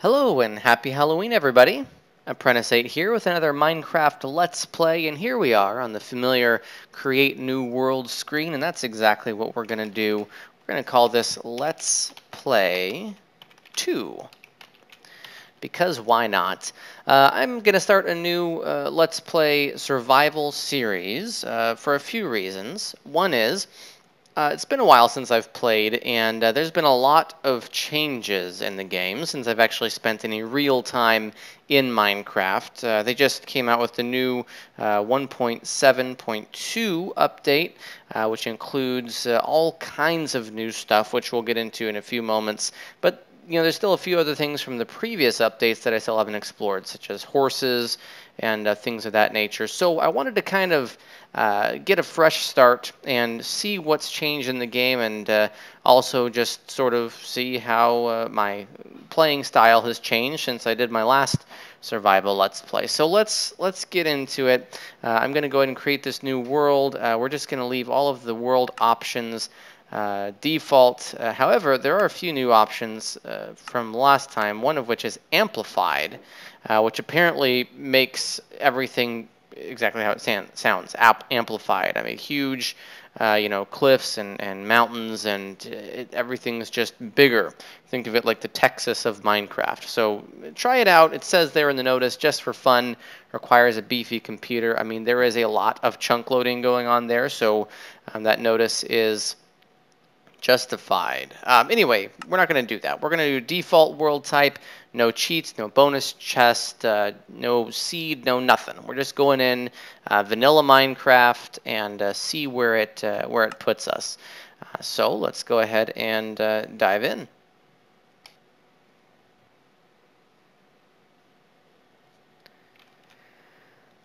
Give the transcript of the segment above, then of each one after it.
Hello and happy Halloween, everybody. Apprentice 8 here with another Minecraft Let's Play, and here we are on the familiar Create New World screen, and that's exactly what we're going to do. We're going to call this Let's Play 2, because why not? I'm going to start a new Let's Play survival series for a few reasons. One is, it's been a while since I've played, and there's been a lot of changes in the game since I've actually spent any real time in Minecraft. They just came out with the new 1.7.2 update, which includes all kinds of new stuff, which we'll get into in a few moments. But there's still a few other things from the previous updates that I still haven't explored, such as horses and things of that nature. So I wanted to kind of get a fresh start and see what's changed in the game, and also just sort of see how my playing style has changed since I did my last survival Let's Play. So let's get into it. I'm going to go ahead and create this new world. We're just going to leave all of the world options default. However, there are a few new options from last time, one of which is amplified, which apparently makes everything exactly how it sounds, amplified. I mean, huge, cliffs and mountains, and everything's just bigger. Think of it like the Texas of Minecraft. So try it out. It says there in the notice, just for fun, requires a beefy computer. I mean, there is a lot of chunk loading going on there, so that notice is justified. Anyway, we're not going to do that. We're going to do default world type, no cheats, no bonus chest, no seed, no nothing. We're just going in vanilla Minecraft and see where it puts us. So let's go ahead and dive in.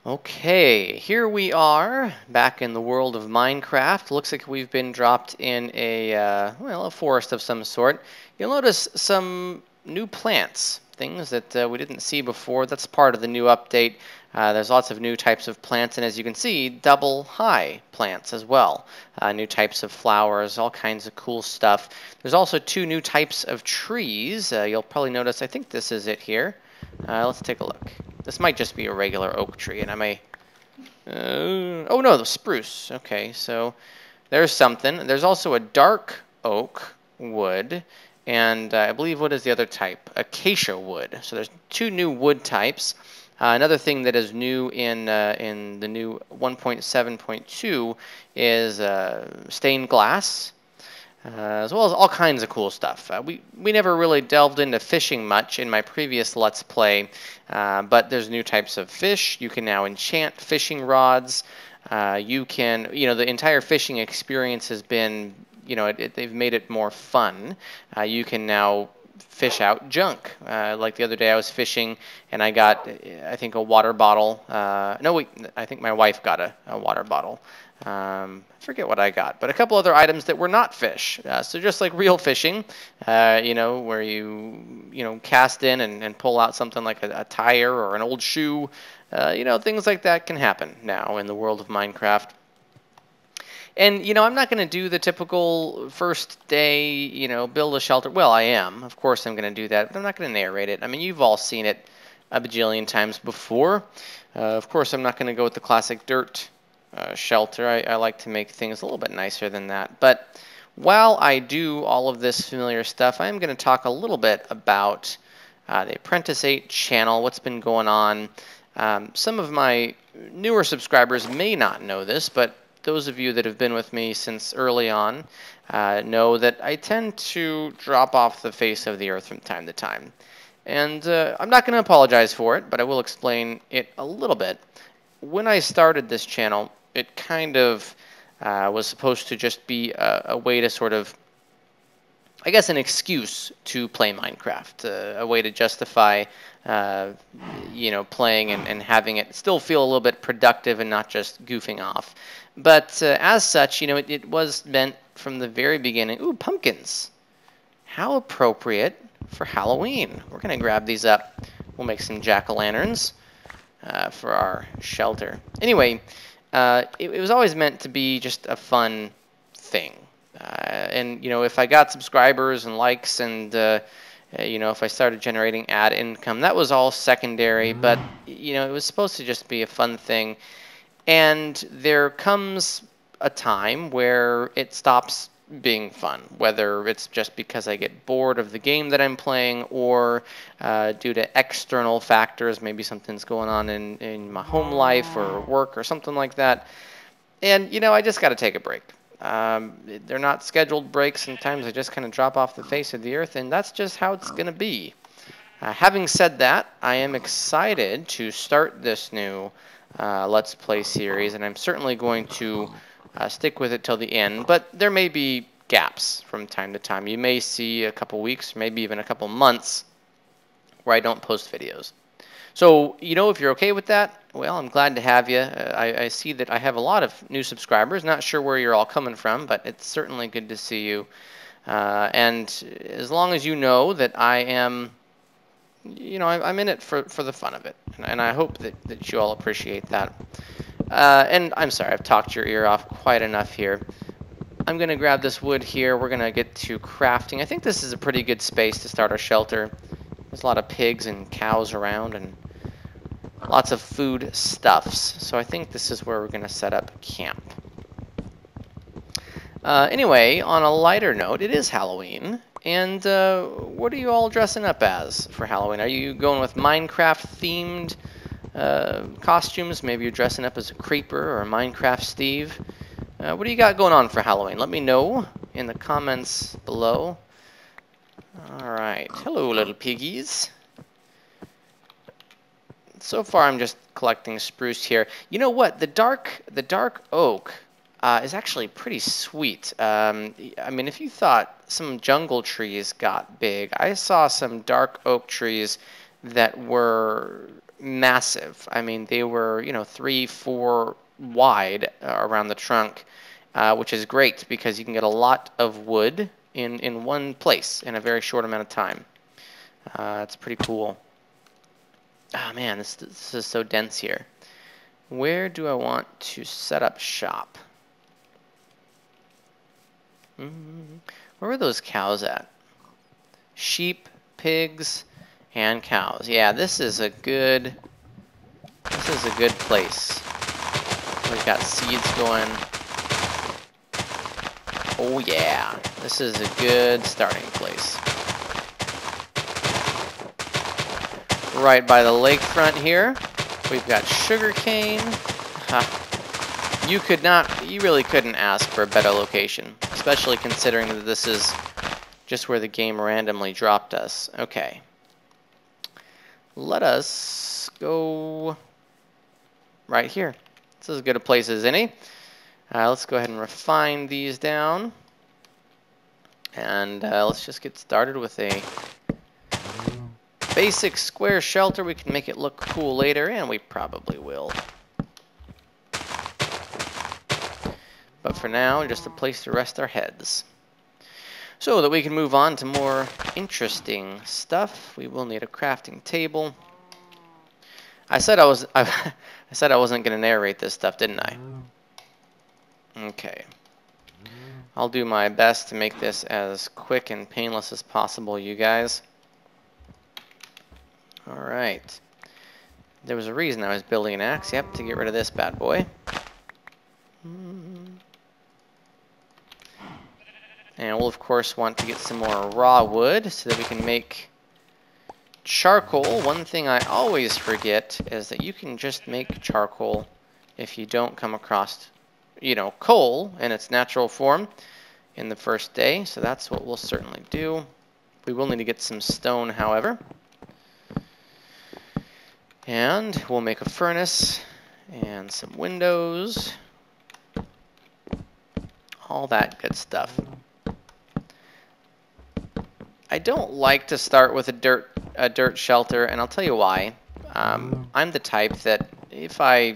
Okay, here we are back in the world of Minecraft. Looks like we've been dropped in a forest of some sort. You'll notice some new plants, things that we didn't see before. That's part of the new update. There's lots of new types of plants, and as you can see, double high plants as well. New types of flowers, all kinds of cool stuff. There's also two new types of trees. You'll probably notice, I think this is it here. Let's take a look. This might just be a regular oak tree, and I may... oh no, the spruce. Okay, so there's something. There's also a dark oak wood, and I believe, what is the other type? Acacia wood. So there's two new wood types. Another thing that is new in the new 1.7.2 is stained glass. As well as all kinds of cool stuff. We never really delved into fishing much in my previous Let's Play, but there's new types of fish. You can now enchant fishing rods. You can, the entire fishing experience has been, they've made it more fun. You can now fish out junk. Like the other day I was fishing and I got, I think, a water bottle. No, wait, I think my wife got a water bottle. I forget what I got, but a couple other items that were not fish. So just like real fishing, where you cast in and pull out something like a tire or an old shoe, things like that can happen now in the world of Minecraft. And, I'm not going to do the typical first day, build a shelter. Well, I am. Of course I'm going to do that, but I'm not going to narrate it. I mean, you've all seen it a bajillion times before. Of course, I'm not going to go with the classic dirt shelter. I like to make things a little bit nicer than that. But while I do all of this familiar stuff, I'm going to talk a little bit about the Apprentice 8 channel, what's been going on. Some of my newer subscribers may not know this, but those of you that have been with me since early on know that I tend to drop off the face of the earth from time to time. And I'm not going to apologize for it, but I will explain it a little bit. When I started this channel, it kind of was supposed to just be a way to sort of, I guess, an excuse to play Minecraft, a way to justify, playing and having it still feel a little bit productive and not just goofing off. But as such, it was meant from the very beginning. Ooh, pumpkins. How appropriate for Halloween. We're going to grab these up. We'll make some jack-o'-lanterns for our shelter. Anyway, it was always meant to be just a fun thing. And if I got subscribers and likes and You know, if I started generating ad income, that was all secondary, but, you know, it was supposed to just be a fun thing. And there comes a time where it stops being fun, whether it's just because I get bored of the game that I'm playing or due to external factors, maybe something's going on in my home life or work or something like that. And, you know, I just got to take a break. They're not scheduled breaks. Sometimes I just kind of drop off the face of the earth, and that's just how it's going to be. Having said that, I am excited to start this new Let's Play series, and I'm certainly going to stick with it till the end, but there may be gaps from time to time. You may see a couple weeks, maybe even a couple months where I don't post videos. So, you know, if you're okay with that, well, I'm glad to have you. I see that I have a lot of new subscribers. Not sure where you're all coming from, but it's certainly good to see you. And as long as you know that I am, you know, I'm in it for the fun of it. And I hope that you all appreciate that. And I'm sorry, I've talked your ear off quite enough here. I'm going to grab this wood here. We're going to get to crafting. I think this is a pretty good space to start our shelter. There's a lot of pigs and cows around and lots of food stuffs. So I think this is where we're going to set up camp. Anyway, on a lighter note, it is Halloween. And what are you all dressing up as for Halloween? Are you going with Minecraft-themed costumes? Maybe you're dressing up as a creeper or a Minecraft Steve. What do you got going on for Halloween? Let me know in the comments below. Alright, hello little piggies. So far I'm just collecting spruce here. You know what? The dark oak is actually pretty sweet. I mean, if you thought some jungle trees got big, I saw some dark oak trees that were massive. I mean, they were, you know, 3-4 wide around the trunk, which is great because you can get a lot of wood in one place in a very short amount of time. It's pretty cool. Ah, man, this is so dense here. Where do I want to set up shop? Where are those cows at? Sheep, pigs, and cows. Yeah, this is a good place. We've got seeds going. Oh yeah, this is a good starting place. Right by the lakefront here, we've got sugar cane. You really couldn't ask for a better location, especially considering that this is just where the game randomly dropped us. Okay. Let us go right here. This is as good a place as any. Let's go ahead and refine these down. And let's just get started with a basic square shelter. We can make it look cool later, and we probably will. But for now, just a place to rest our heads. So that we can move on to more interesting stuff, we will need a crafting table. I said I wasn't going to narrate this stuff, didn't I? Okay. I'll do my best to make this as quick and painless as possible, you guys. Alright. There was a reason I was building an axe, yep, to get rid of this bad boy. And we'll, of course, want to get some more raw wood so that we can make charcoal. One thing I always forget is that you can just make charcoal if you don't come across, you know, coal in its natural form in the first day. So that's what we'll certainly do. We will need to get some stone, however. And we'll make a furnace and some windows. All that good stuff. I don't like to start with a dirt shelter, and I'll tell you why. I'm the type that if I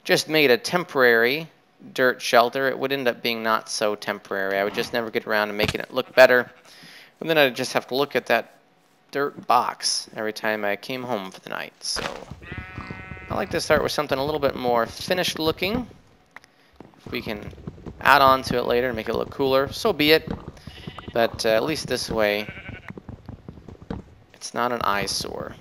just made a temporary dirt shelter, it would end up being not so temporary. I would just never get around to making it look better. And then I'd just have to look at that dirt box every time I came home for the night. So I like to start with something a little bit more finished looking. If we can add on to it later and make it look cooler, so be it. But at least this way, not an eyesore.